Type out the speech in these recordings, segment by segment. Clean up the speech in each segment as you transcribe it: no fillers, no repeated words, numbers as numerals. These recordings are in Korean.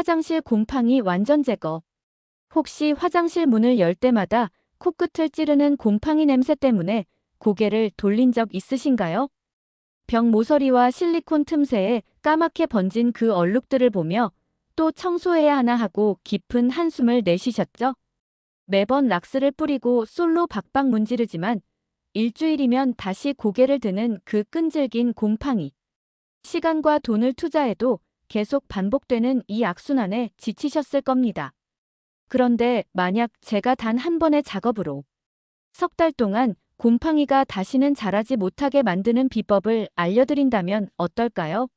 화장실 곰팡이 완전 제거. 혹시 화장실 문을 열 때마다 코끝을 찌르는 곰팡이 냄새 때문에 고개를 돌린 적 있으신가요? 벽 모서리와 실리콘 틈새에 까맣게 번진 그 얼룩들을 보며 또 청소해야 하나 하고 깊은 한숨을 내쉬셨죠? 매번 락스를 뿌리고 솔로 박박 문지르지만 일주일이면 다시 고개를 드는 그 끈질긴 곰팡이. 시간과 돈을 투자해도 계속 반복되는 이 악순환에 지치셨을 겁니다. 그런데 만약 제가 단 한 번의 작업으로 석 달 동안 곰팡이가 다시는 자라지 못하게 만드는 비법을 알려드린다면 어떨까요?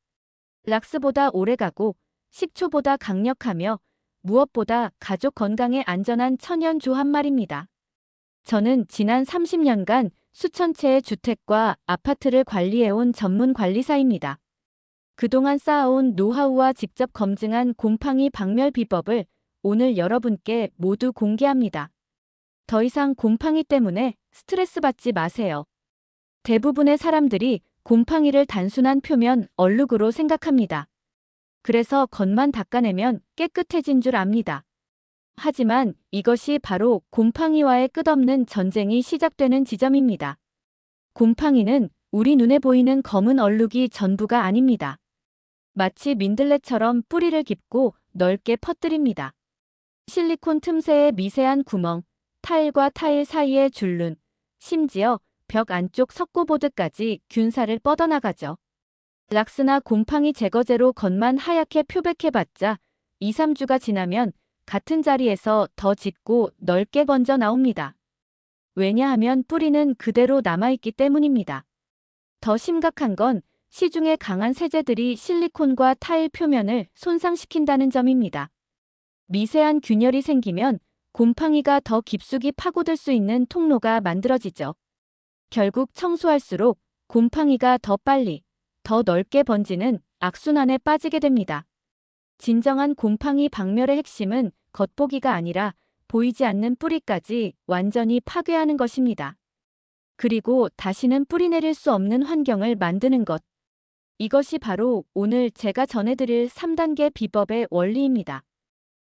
락스보다 오래가고 식초보다 강력하며 무엇보다 가족 건강에 안전한 천연조 한 말입니다. 저는 지난 30년간 수천 채의 주택과 아파트를 관리해온 전문 관리사입니다. 그동안 쌓아온 노하우와 직접 검증한 곰팡이 박멸 비법을 오늘 여러분께 모두 공개합니다. 더 이상 곰팡이 때문에 스트레스 받지 마세요. 대부분의 사람들이 곰팡이를 단순한 표면 얼룩으로 생각합니다. 그래서 겉만 닦아내면 깨끗해진 줄 압니다. 하지만 이것이 바로 곰팡이와의 끝없는 전쟁이 시작되는 지점입니다. 곰팡이는 우리 눈에 보이는 검은 얼룩이 전부가 아닙니다. 마치 민들레처럼 뿌리를 깊고 넓게 퍼뜨립니다. 실리콘 틈새의 미세한 구멍, 타일과 타일 사이의 줄눈, 심지어 벽 안쪽 석고보드까지 균사를 뻗어나가죠. 락스나 곰팡이 제거제로 겉만 하얗게 표백해봤자 2, 3주가 지나면 같은 자리에서 더 짙고 넓게 번져 나옵니다. 왜냐하면 뿌리는 그대로 남아있기 때문입니다. 더 심각한 건 시중의 강한 세제들이 실리콘과 타일 표면을 손상시킨다는 점입니다. 미세한 균열이 생기면 곰팡이가 더 깊숙이 파고들 수 있는 통로가 만들어지죠. 결국 청소할수록 곰팡이가 더 빨리, 더 넓게 번지는 악순환에 빠지게 됩니다. 진정한 곰팡이 박멸의 핵심은 겉보기가 아니라 보이지 않는 뿌리까지 완전히 파괴하는 것입니다. 그리고 다시는 뿌리내릴 수 없는 환경을 만드는 것. 이것이 바로 오늘 제가 전해드릴 3단계 비법의 원리입니다.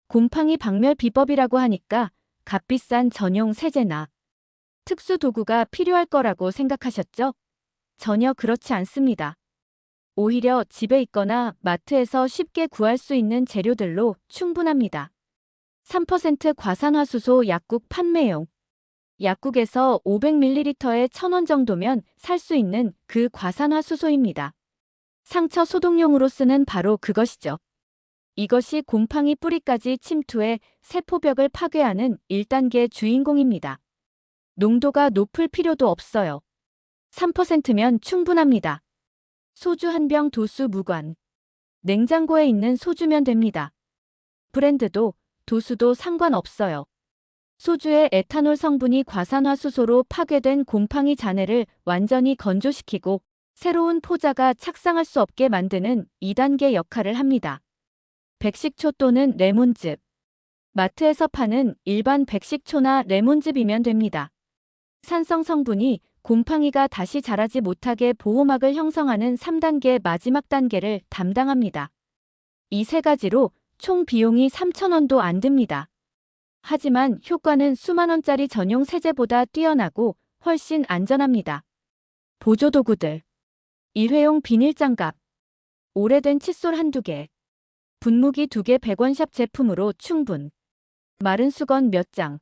곰팡이 박멸 비법이라고 하니까 값비싼 전용 세제나 특수 도구가 필요할 거라고 생각하셨죠? 전혀 그렇지 않습니다. 오히려 집에 있거나 마트에서 쉽게 구할 수 있는 재료들로 충분합니다. 3% 과산화수소 약국 판매용. 약국에서 500ml에 1,000원 정도면 살 수 있는 그 과산화수소입니다. 상처 소독용으로 쓰는 바로 그것이죠. 이것이 곰팡이 뿌리까지 침투해 세포벽을 파괴하는 1단계 주인공입니다. 농도가 높을 필요도 없어요. 3%면 충분합니다. 소주 한 병 도수 무관. 냉장고에 있는 소주면 됩니다. 브랜드도 도수도 상관없어요. 소주의 에탄올 성분이 과산화수소로 파괴된 곰팡이 잔해를 완전히 건조시키고 새로운 포자가 착상할 수 없게 만드는 2단계 역할을 합니다. 백식초 또는 레몬즙. 마트에서 파는 일반 백식초나 레몬즙이면 됩니다. 산성 성분이 곰팡이가 다시 자라지 못하게 보호막을 형성하는 3단계 마지막 단계를 담당합니다. 이 세 가지로 총 비용이 3,000원도 안 듭니다. 하지만 효과는 수만 원짜리 전용 세제보다 뛰어나고 훨씬 안전합니다. 보조도구들. 일회용 비닐장갑. 오래된 칫솔 한두 개. 분무기 2개 100원 샵 제품으로 충분. 마른 수건 몇 장.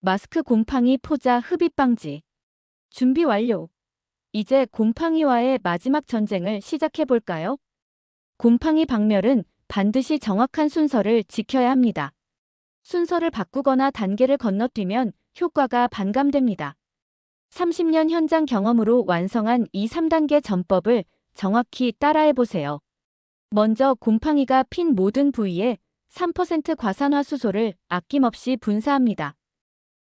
마스크 곰팡이 포자 흡입 방지. 준비 완료. 이제 곰팡이와의 마지막 전쟁을 시작해 볼까요? 곰팡이 박멸은 반드시 정확한 순서를 지켜야 합니다. 순서를 바꾸거나 단계를 건너뛰면 효과가 반감됩니다. 30년 현장 경험으로 완성한 이 3단계 전법을 정확히 따라해 보세요. 먼저 곰팡이가 핀 모든 부위에 3% 과산화수소를 아낌없이 분사합니다.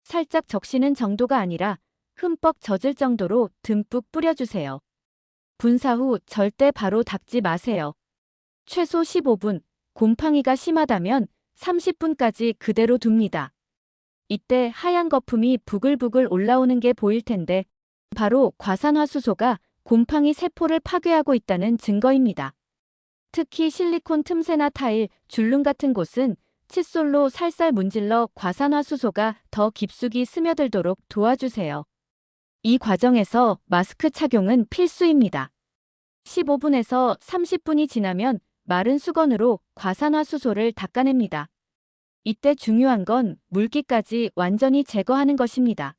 살짝 적시는 정도가 아니라 흠뻑 젖을 정도로 듬뿍 뿌려주세요. 분사 후 절대 바로 닦지 마세요. 최소 15분, 곰팡이가 심하다면 30분까지 그대로 둡니다. 이때 하얀 거품이 부글부글 올라오는 게 보일 텐데 바로 과산화수소가 곰팡이 세포를 파괴하고 있다는 증거입니다. 특히 실리콘 틈새나 타일, 줄눈 같은 곳은 칫솔로 살살 문질러 과산화수소가 더 깊숙이 스며들도록 도와주세요. 이 과정에서 마스크 착용은 필수입니다. 15분에서 30분이 지나면 마른 수건으로 과산화수소를 닦아냅니다. 이때 중요한 건 물기까지 완전히 제거하는 것입니다.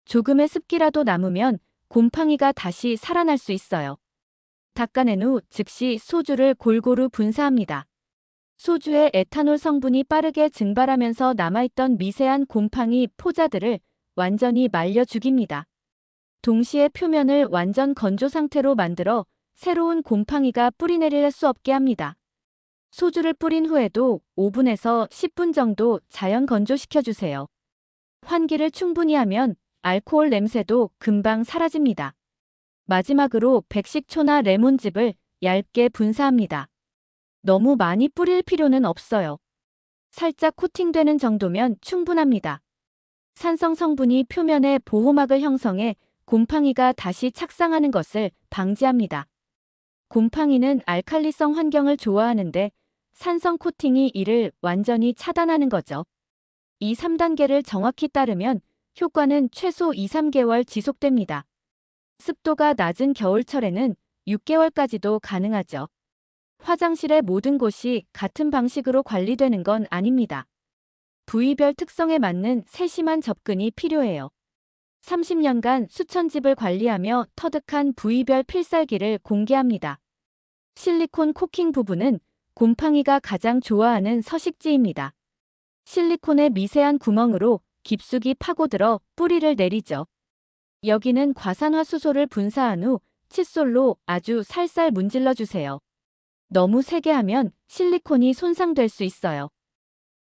조금의 습기라도 남으면 곰팡이가 다시 살아날 수 있어요. 닦아낸 후 즉시 소주를 골고루 분사합니다. 소주의 에탄올 성분이 빠르게 증발하면서 남아있던 미세한 곰팡이 포자들을 완전히 말려 죽입니다. 동시에 표면을 완전 건조 상태로 만들어 새로운 곰팡이가 뿌리내릴 수 없게 합니다. 소주를 뿌린 후에도 5분에서 10분 정도 자연 건조시켜주세요. 환기를 충분히 하면 알코올 냄새도 금방 사라집니다. 마지막으로 백식초나 레몬즙을 얇게 분사합니다. 너무 많이 뿌릴 필요는 없어요. 살짝 코팅되는 정도면 충분합니다. 산성 성분이 표면에 보호막을 형성해 곰팡이가 다시 착상하는 것을 방지합니다. 곰팡이는 알칼리성 환경을 좋아하는데 산성 코팅이 이를 완전히 차단하는 거죠. 이 3단계를 정확히 따르면 효과는 최소 2~3개월 지속됩니다. 습도가 낮은 겨울철에는 6개월까지도 가능하죠. 화장실의 모든 곳이 같은 방식으로 관리되는 건 아닙니다. 부위별 특성에 맞는 세심한 접근이 필요해요. 30년간 수천 집을 관리하며 터득한 부위별 필살기를 공개합니다. 실리콘 코킹 부분은 곰팡이가 가장 좋아하는 서식지입니다. 실리콘의 미세한 구멍으로 깊숙이 파고들어 뿌리를 내리죠. 여기는 과산화수소를 분사한 후 칫솔로 아주 살살 문질러 주세요. 너무 세게 하면 실리콘이 손상될 수 있어요.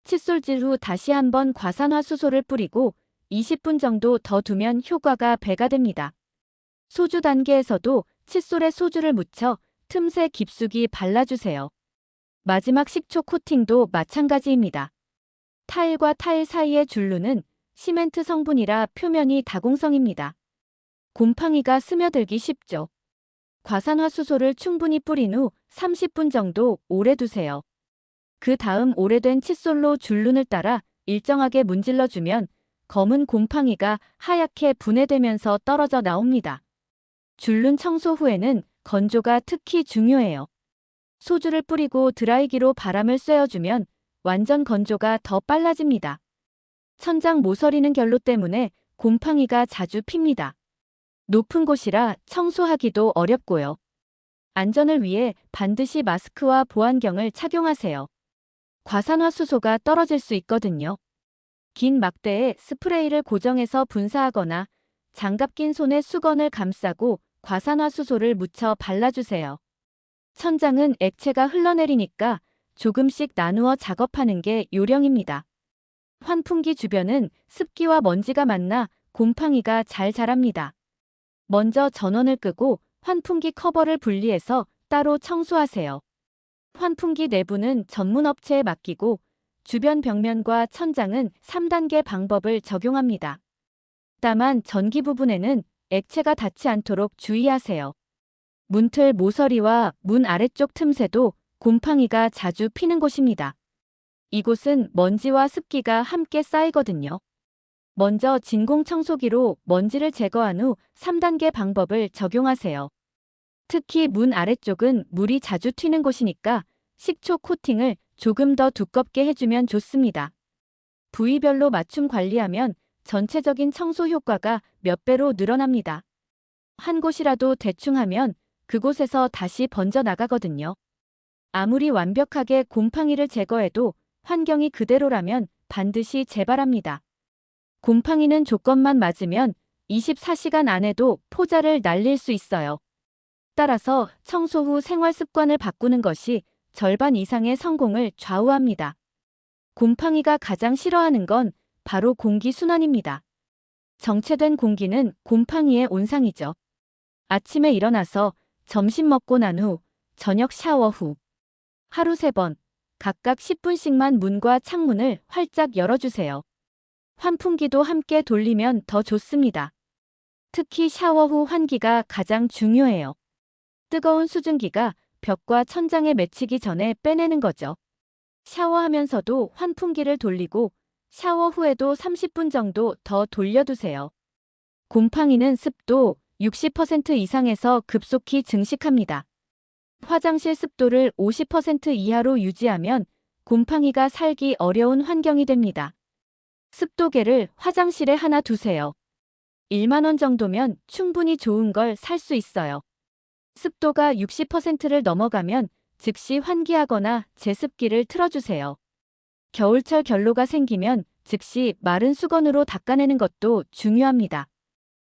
칫솔질 후 다시 한번 과산화수소를 뿌리고 20분 정도 더 두면 효과가 배가 됩니다. 소주 단계에서도 칫솔에 소주를 묻혀 틈새 깊숙이 발라주세요. 마지막 식초 코팅도 마찬가지입니다. 타일과 타일 사이의 줄눈은 시멘트 성분이라 표면이 다공성입니다. 곰팡이가 스며들기 쉽죠. 과산화수소를 충분히 뿌린 후 30분 정도 오래 두세요. 그 다음 오래된 칫솔로 줄눈을 따라 일정하게 문질러주면 검은 곰팡이가 하얗게 분해되면서 떨어져 나옵니다. 줄눈 청소 후에는 건조가 특히 중요해요. 소주를 뿌리고 드라이기로 바람을 쐬어주면 완전 건조가 더 빨라집니다. 천장 모서리는 결로 때문에 곰팡이가 자주 핍니다. 높은 곳이라 청소하기도 어렵고요. 안전을 위해 반드시 마스크와 보안경을 착용하세요. 과산화수소가 떨어질 수 있거든요. 긴 막대에 스프레이를 고정해서 분사하거나 장갑 낀 손에 수건을 감싸고 과산화수소를 묻혀 발라주세요. 천장은 액체가 흘러내리니까 조금씩 나누어 작업하는 게 요령입니다. 환풍기 주변은 습기와 먼지가 만나 곰팡이가 잘 자랍니다. 먼저 전원을 끄고 환풍기 커버를 분리해서 따로 청소하세요. 환풍기 내부는 전문 업체에 맡기고 주변 벽면과 천장은 3단계 방법을 적용합니다. 다만 전기 부분에는 액체가 닿지 않도록 주의하세요. 문틀 모서리와 문 아래쪽 틈새도 곰팡이가 자주 피는 곳입니다. 이곳은 먼지와 습기가 함께 쌓이거든요. 먼저 진공 청소기로 먼지를 제거한 후 3단계 방법을 적용하세요. 특히 문 아래쪽은 물이 자주 튀는 곳이니까 식초 코팅을 조금 더 두껍게 해주면 좋습니다. 부위별로 맞춤 관리하면 전체적인 청소 효과가 몇 배로 늘어납니다. 한 곳이라도 대충 하면 그곳에서 다시 번져 나가거든요. 아무리 완벽하게 곰팡이를 제거해도 환경이 그대로라면 반드시 재발합니다. 곰팡이는 조건만 맞으면 24시간 안에도 포자를 날릴 수 있어요. 따라서 청소 후 생활 습관을 바꾸는 것이 절반 이상의 성공을 좌우합니다. 곰팡이가 가장 싫어하는 건 바로 공기순환입니다. 정체된 공기는 곰팡이의 온상이죠. 아침에 일어나서 점심 먹고 난 후, 저녁 샤워 후 하루 3번 각각 10분씩만 문과 창문을 활짝 열어주세요. 환풍기도 함께 돌리면 더 좋습니다. 특히 샤워 후 환기가 가장 중요해요. 뜨거운 수증기가 벽과 천장에 맺히기 전에 빼내는 거죠. 샤워하면서도 환풍기를 돌리고 샤워 후에도 30분 정도 더 돌려두세요. 곰팡이는 습도 60% 이상에서 급속히 증식합니다. 화장실 습도를 50% 이하로 유지하면 곰팡이가 살기 어려운 환경이 됩니다. 습도계를 화장실에 하나 두세요. 1만 원 정도면 충분히 좋은 걸 살 수 있어요. 습도가 60%를 넘어가면 즉시 환기하거나 제습기를 틀어주세요. 겨울철 결로가 생기면 즉시 마른 수건으로 닦아내는 것도 중요합니다.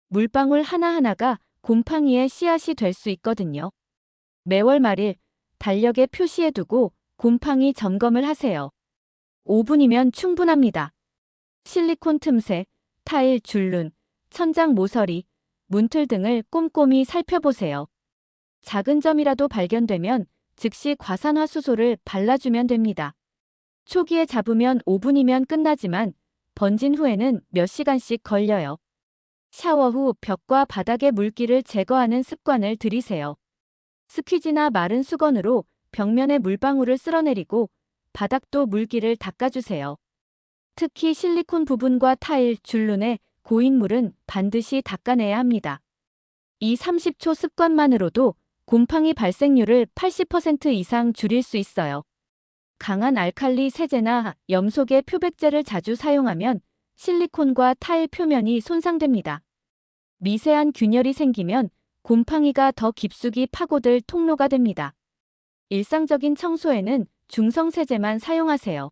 물방울 하나하나가 곰팡이의 씨앗이 될 수 있거든요. 매월 말일 달력에 표시해두고 곰팡이 점검을 하세요. 5분이면 충분합니다. 실리콘 틈새, 타일 줄눈, 천장 모서리, 문틀 등을 꼼꼼히 살펴보세요. 작은 점이라도 발견되면 즉시 과산화수소를 발라주면 됩니다. 초기에 잡으면 5분이면 끝나지만 번진 후에는 몇 시간씩 걸려요. 샤워 후 벽과 바닥의 물기를 제거하는 습관을 들이세요. 스퀴지나 마른 수건으로 벽면에 물방울을 쓸어내리고 바닥도 물기를 닦아주세요. 특히 실리콘 부분과 타일, 줄눈의 고인물은 반드시 닦아내야 합니다. 이 30초 습관만으로도 곰팡이 발생률을 80% 이상 줄일 수 있어요. 강한 알칼리 세제나 염소계 표백제를 자주 사용하면 실리콘과 타일 표면이 손상됩니다. 미세한 균열이 생기면 곰팡이가 더 깊숙이 파고들 통로가 됩니다. 일상적인 청소에는 중성 세제만 사용하세요.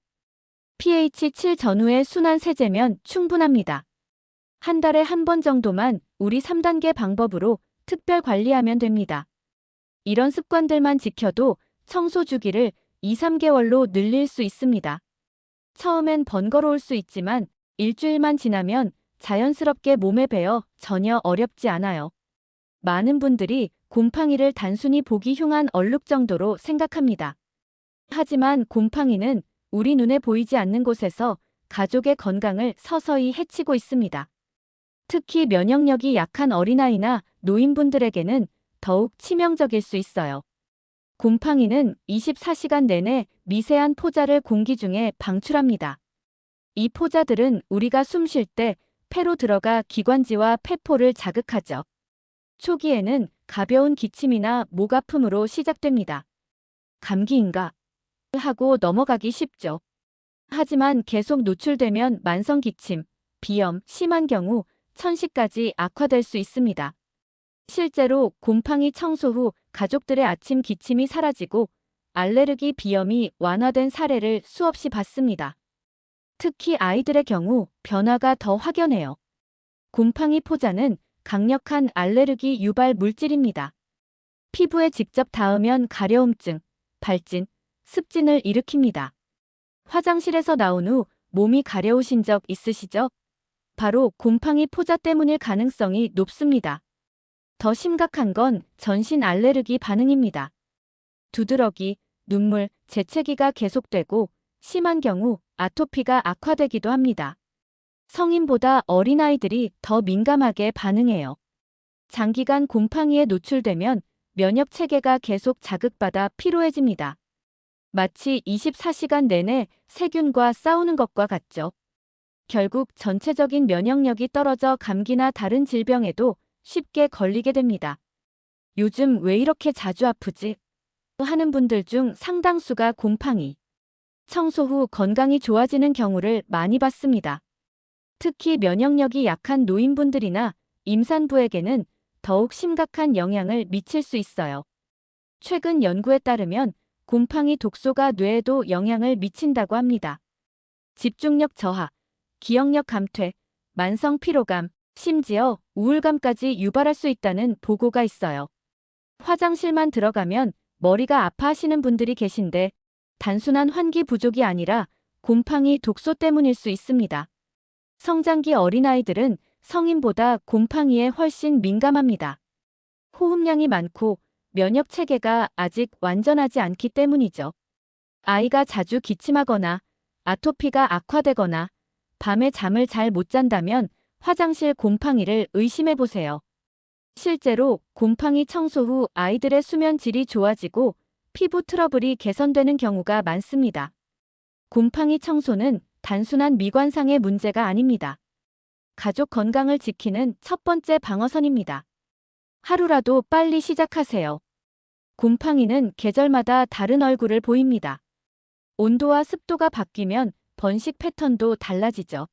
pH 7 전후의 순한 세제면 충분합니다. 한 달에 한 번 정도만 우리 3단계 방법으로 특별 관리하면 됩니다. 이런 습관들만 지켜도 청소 주기를 2-3개월로 늘릴 수 있습니다. 처음엔 번거로울 수 있지만 일주일만 지나면 자연스럽게 몸에 배어 전혀 어렵지 않아요. 많은 분들이 곰팡이를 단순히 보기 흉한 얼룩 정도로 생각합니다. 하지만 곰팡이는 우리 눈에 보이지 않는 곳에서 가족의 건강을 서서히 해치고 있습니다. 특히 면역력이 약한 어린아이나 노인분들에게는 더욱 치명적일 수 있어요. 곰팡이는 24시간 내내 미세한 포자를 공기 중에 방출합니다. 이 포자들은 우리가 숨 쉴 때 폐로 들어가 기관지와 폐포를 자극하죠. 초기에는 가벼운 기침이나 목 아픔으로 시작됩니다. 감기인가? 하고 넘어가기 쉽죠. 하지만 계속 노출되면 만성 기침, 비염, 심한 경우 천식까지 악화될 수 있습니다. 실제로 곰팡이 청소 후 가족들의 아침 기침이 사라지고 알레르기 비염이 완화된 사례를 수없이 봤습니다. 특히 아이들의 경우 변화가 더 확연해요. 곰팡이 포자는 강력한 알레르기 유발 물질입니다. 피부에 직접 닿으면 가려움증, 발진, 습진을 일으킵니다. 화장실에서 나온 후 몸이 가려우신 적 있으시죠? 바로 곰팡이 포자 때문일 가능성이 높습니다. 더 심각한 건 전신 알레르기 반응입니다. 두드러기, 눈물, 재채기가 계속되고 심한 경우 아토피가 악화되기도 합니다. 성인보다 어린아이들이 더 민감하게 반응해요. 장기간 곰팡이에 노출되면 면역 체계가 계속 자극받아 피로해집니다. 마치 24시간 내내 세균과 싸우는 것과 같죠. 결국 전체적인 면역력이 떨어져 감기나 다른 질병에도 쉽게 걸리게 됩니다. 요즘 왜 이렇게 자주 아프지? 하는 분들 중 상당수가 곰팡이. 청소 후 건강이 좋아지는 경우를 많이 봤습니다. 특히 면역력이 약한 노인분들이나 임산부에게는 더욱 심각한 영향을 미칠 수 있어요. 최근 연구에 따르면 곰팡이 독소가 뇌에도 영향을 미친다고 합니다. 집중력 저하, 기억력 감퇴, 만성 피로감, 심지어 우울감까지 유발할 수 있다는 보고가 있어요. 화장실만 들어가면 머리가 아파하시는 분들이 계신데 단순한 환기 부족이 아니라 곰팡이 독소 때문일 수 있습니다. 성장기 어린아이들은 성인보다 곰팡이에 훨씬 민감합니다. 호흡량이 많고 면역 체계가 아직 완전하지 않기 때문이죠. 아이가 자주 기침하거나 아토피가 악화되거나 밤에 잠을 잘 못 잔다면 화장실 곰팡이를 의심해 보세요. 실제로 곰팡이 청소 후 아이들의 수면 질이 좋아지고 피부 트러블이 개선되는 경우가 많습니다. 곰팡이 청소는 단순한 미관상의 문제가 아닙니다. 가족 건강을 지키는 첫 번째 방어선입니다. 하루라도 빨리 시작하세요. 곰팡이는 계절마다 다른 얼굴을 보입니다. 온도와 습도가 바뀌면 번식 패턴도 달라지죠.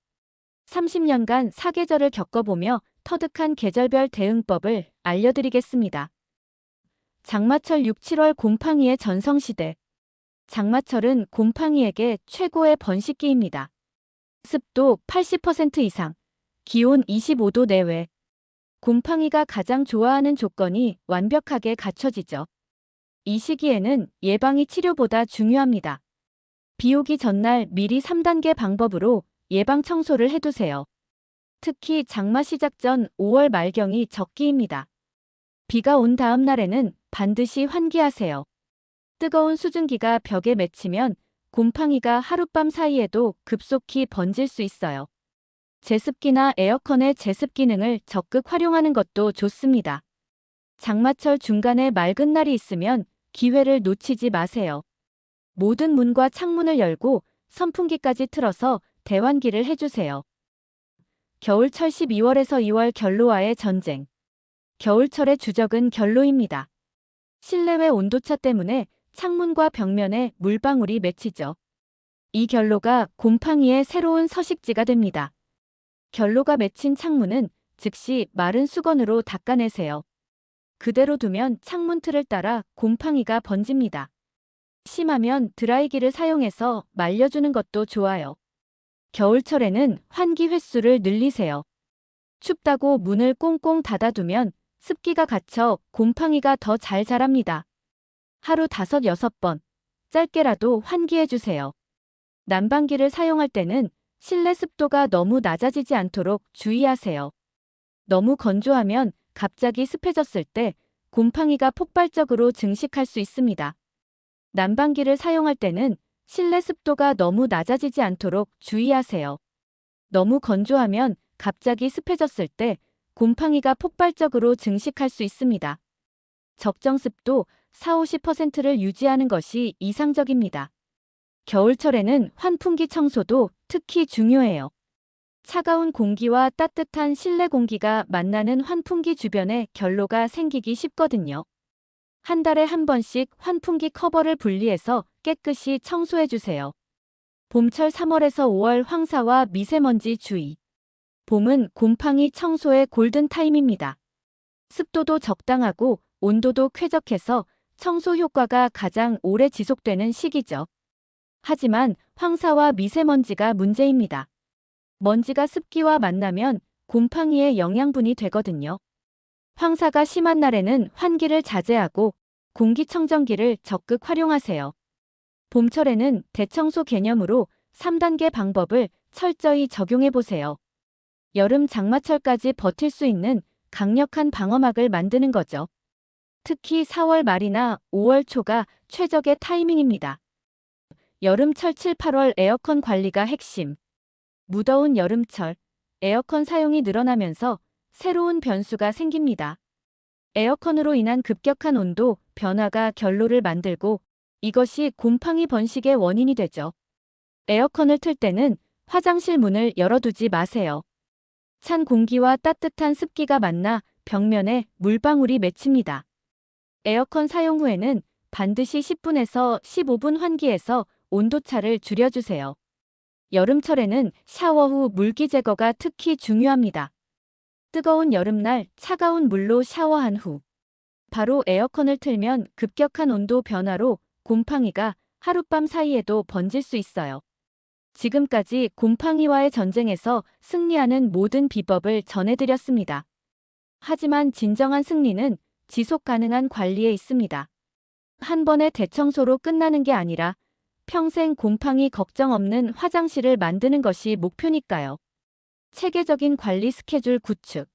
30년간 사계절을 겪어보며 터득한 계절별 대응법을 알려드리겠습니다. 장마철 6, 7월 곰팡이의 전성시대. 장마철은 곰팡이에게 최고의 번식기입니다. 습도 80% 이상, 기온 25도 내외. 곰팡이가 가장 좋아하는 조건이 완벽하게 갖춰지죠. 이 시기에는 예방이 치료보다 중요합니다. 비 오기 전날 미리 3단계 방법으로 예방 청소를 해두세요. 특히 장마 시작 전 5월 말경이 적기입니다. 비가 온 다음 날에는 반드시 환기하세요. 뜨거운 수증기가 벽에 맺히면 곰팡이가 하룻밤 사이에도 급속히 번질 수 있어요. 제습기나 에어컨의 제습 기능을 적극 활용하는 것도 좋습니다. 장마철 중간에 맑은 날이 있으면 기회를 놓치지 마세요. 모든 문과 창문을 열고 선풍기까지 틀어서 대환기를 해주세요. 겨울철 12월에서 2월 결로와의 전쟁. 겨울철의 주적은 결로입니다. 실내외 온도차 때문에 창문과 벽면에 물방울이 맺히죠. 이 결로가 곰팡이의 새로운 서식지가 됩니다. 결로가 맺힌 창문은 즉시 마른 수건으로 닦아내세요. 그대로 두면 창문 틀을 따라 곰팡이가 번집니다. 심하면 드라이기를 사용해서 말려주는 것도 좋아요. 겨울철에는 환기 횟수를 늘리세요. 춥다고 문을 꽁꽁 닫아두면 습기가 갇혀 곰팡이가 더 잘 자랍니다. 하루 5, 6번, 짧게라도 환기해주세요. 난방기를 사용할 때는 실내 습도가 너무 낮아지지 않도록 주의하세요. 너무 건조하면 갑자기 습해졌을 때 곰팡이가 폭발적으로 증식할 수 있습니다. 난방기를 사용할 때는 실내 습도가 너무 낮아지지 않도록 주의하세요. 너무 건조하면 갑자기 습해졌을 때 곰팡이가 폭발적으로 증식할 수 있습니다. 적정 습도 40~50%를 유지하는 것이 이상적입니다. 겨울철에는 환풍기 청소도 특히 중요해요. 차가운 공기와 따뜻한 실내 공기가 만나는 환풍기 주변에 결로가 생기기 쉽거든요. 한 달에 한 번씩 환풍기 커버를 분리해서 깨끗이 청소해주세요. 봄철 3월에서 5월 황사와 미세먼지 주의. 봄은 곰팡이 청소의 골든타임입니다. 습도도 적당하고 온도도 쾌적해서 청소 효과가 가장 오래 지속되는 시기죠. 하지만 황사와 미세먼지가 문제입니다. 먼지가 습기와 만나면 곰팡이의 영양분이 되거든요. 황사가 심한 날에는 환기를 자제하고 공기청정기를 적극 활용하세요. 봄철에는 대청소 개념으로 3단계 방법을 철저히 적용해보세요. 여름 장마철까지 버틸 수 있는 강력한 방어막을 만드는 거죠. 특히 4월 말이나 5월 초가 최적의 타이밍입니다. 여름철 7, 8월 에어컨 관리가 핵심. 무더운 여름철, 에어컨 사용이 늘어나면서 새로운 변수가 생깁니다. 에어컨으로 인한 급격한 온도 변화가 결로를 만들고 이것이 곰팡이 번식의 원인이 되죠. 에어컨을 틀 때는 화장실 문을 열어두지 마세요. 찬 공기와 따뜻한 습기가 만나 벽면에 물방울이 맺힙니다. 에어컨 사용 후에는 반드시 10분에서 15분 환기해서 온도차를 줄여주세요. 여름철에는 샤워 후 물기 제거가 특히 중요합니다. 뜨거운 여름날 차가운 물로 샤워한 후 바로 에어컨을 틀면 급격한 온도 변화로 곰팡이가 하룻밤 사이에도 번질 수 있어요. 지금까지 곰팡이와의 전쟁에서 승리하는 모든 비법을 전해드렸습니다. 하지만 진정한 승리는 지속 가능한 관리에 있습니다. 한 번의 대청소로 끝나는 게 아니라 평생 곰팡이 걱정 없는 화장실을 만드는 것이 목표니까요. 체계적인 관리 스케줄 구축.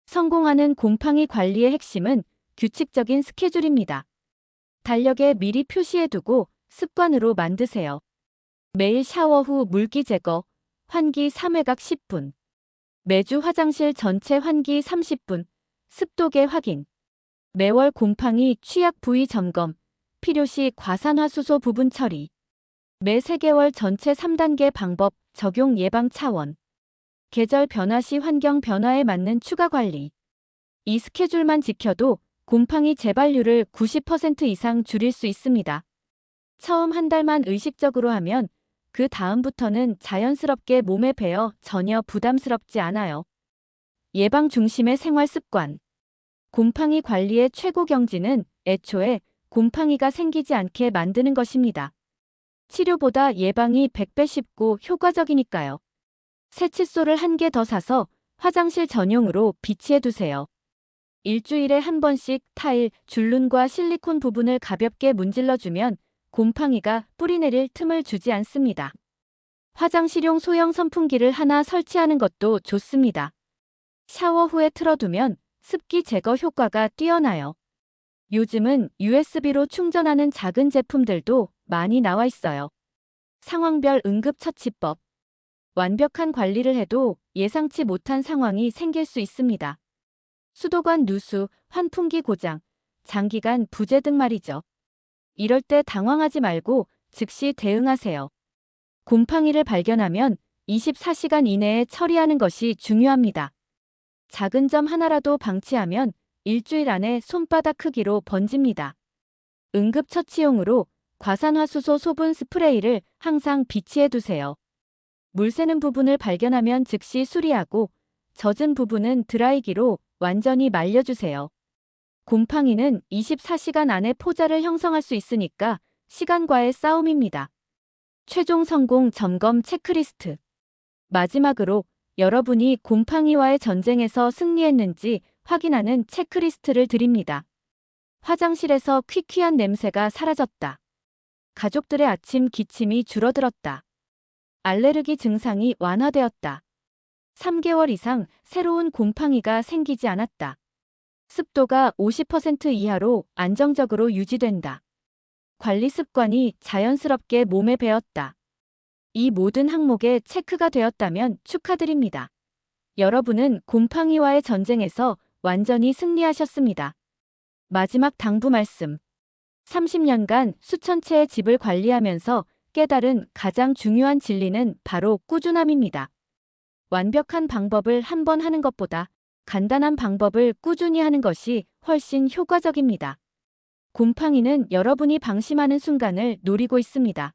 성공하는 곰팡이 관리의 핵심은 규칙적인 스케줄입니다. 달력에 미리 표시해두고 습관으로 만드세요. 매일 샤워 후 물기 제거, 환기 3회각 10분. 매주 화장실 전체 환기 30분, 습도계 확인. 매월 곰팡이 취약 부위 점검, 필요시 과산화수소 부분 처리. 매 3개월 전체 3단계 방법 적용 예방 차원. 계절 변화 시 환경 변화에 맞는 추가 관리. 이 스케줄만 지켜도 곰팡이 재발률을 90% 이상 줄일 수 있습니다. 처음 한 달만 의식적으로 하면 그 다음부터는 자연스럽게 몸에 배어 전혀 부담스럽지 않아요. 예방 중심의 생활 습관. 곰팡이 관리의 최고 경지는 애초에 곰팡이가 생기지 않게 만드는 것입니다. 치료보다 예방이 100배 쉽고 효과적이니까요. 새칫솔을 1개 더 사서 화장실 전용으로 비치해 두세요. 일주일에 한 번씩 타일, 줄눈과 실리콘 부분을 가볍게 문질러주면 곰팡이가 뿌리내릴 틈을 주지 않습니다. 화장실용 소형 선풍기를 하나 설치하는 것도 좋습니다. 샤워 후에 틀어두면 습기 제거 효과가 뛰어나요. 요즘은 USB로 충전하는 작은 제품들도 많이 나와 있어요. 상황별 응급처치법. 완벽한 관리를 해도 예상치 못한 상황이 생길 수 있습니다. 수도관 누수, 환풍기 고장, 장기간 부재 등 말이죠. 이럴 때 당황하지 말고 즉시 대응하세요. 곰팡이를 발견하면 24시간 이내에 처리하는 것이 중요합니다. 작은 점 하나라도 방치하면 일주일 안에 손바닥 크기로 번집니다. 응급처치용으로 과산화수소 소분 스프레이를 항상 비치해 두세요. 물 새는 부분을 발견하면 즉시 수리하고 젖은 부분은 드라이기로 완전히 말려주세요. 곰팡이는 24시간 안에 포자를 형성할 수 있으니까 시간과의 싸움입니다. 최종 성공 점검 체크리스트. 마지막으로 여러분이 곰팡이와의 전쟁에서 승리했는지 확인하는 체크리스트를 드립니다. 화장실에서 퀴퀴한 냄새가 사라졌다. 가족들의 아침 기침이 줄어들었다. 알레르기 증상이 완화되었다. 3개월 이상 새로운 곰팡이가 생기지 않았다. 습도가 50% 이하로 안정적으로 유지된다. 관리 습관이 자연스럽게 몸에 배었다. 이 모든 항목에 체크가 되었다면 축하드립니다. 여러분은 곰팡이와의 전쟁에서 완전히 승리하셨습니다. 마지막 당부 말씀. 30년간 수천 채의 집을 관리하면서 깨달은 가장 중요한 진리는 바로 꾸준함입니다. 완벽한 방법을 한 번 하는 것보다 간단한 방법을 꾸준히 하는 것이 훨씬 효과적입니다. 곰팡이는 여러분이 방심하는 순간을 노리고 있습니다.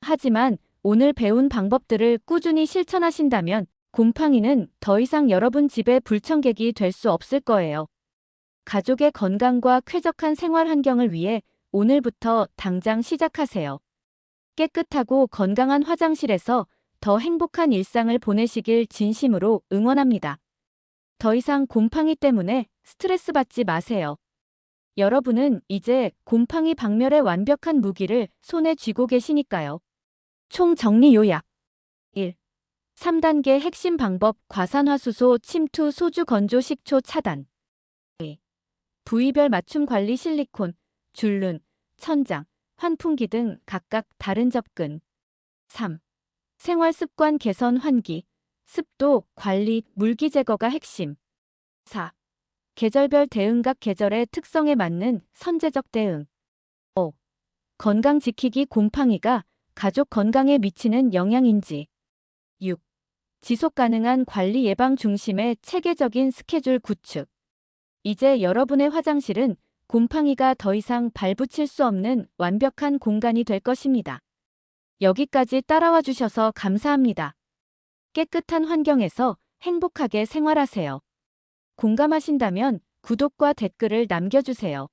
하지만 오늘 배운 방법들을 꾸준히 실천하신다면 곰팡이는 더 이상 여러분 집의 불청객이 될 수 없을 거예요. 가족의 건강과 쾌적한 생활 환경을 위해 오늘부터 당장 시작하세요. 깨끗하고 건강한 화장실에서 더 행복한 일상을 보내시길 진심으로 응원합니다. 더 이상 곰팡이 때문에 스트레스 받지 마세요. 여러분은 이제 곰팡이 박멸의 완벽한 무기를 손에 쥐고 계시니까요. 총 정리 요약. 1. 3단계 핵심 방법 과산화수소 침투 소주 건조 식초 차단. 2. 부위별 맞춤 관리 실리콘, 줄눈, 천장, 환풍기 등 각각 다른 접근. 3. 생활 습관 개선 환기, 습도, 관리, 물기 제거가 핵심. 4. 계절별 대응 각 계절의 특성에 맞는 선제적 대응. 5. 건강 지키기 곰팡이가 가족 건강에 미치는 영향인지. 6. 지속 가능한 관리 예방 중심의 체계적인 스케줄 구축. 이제 여러분의 화장실은 곰팡이가 더 이상 발붙일 수 없는 완벽한 공간이 될 것입니다. 여기까지 따라와 주셔서 감사합니다. 깨끗한 환경에서 행복하게 생활하세요. 공감하신다면 구독과 댓글을 남겨주세요.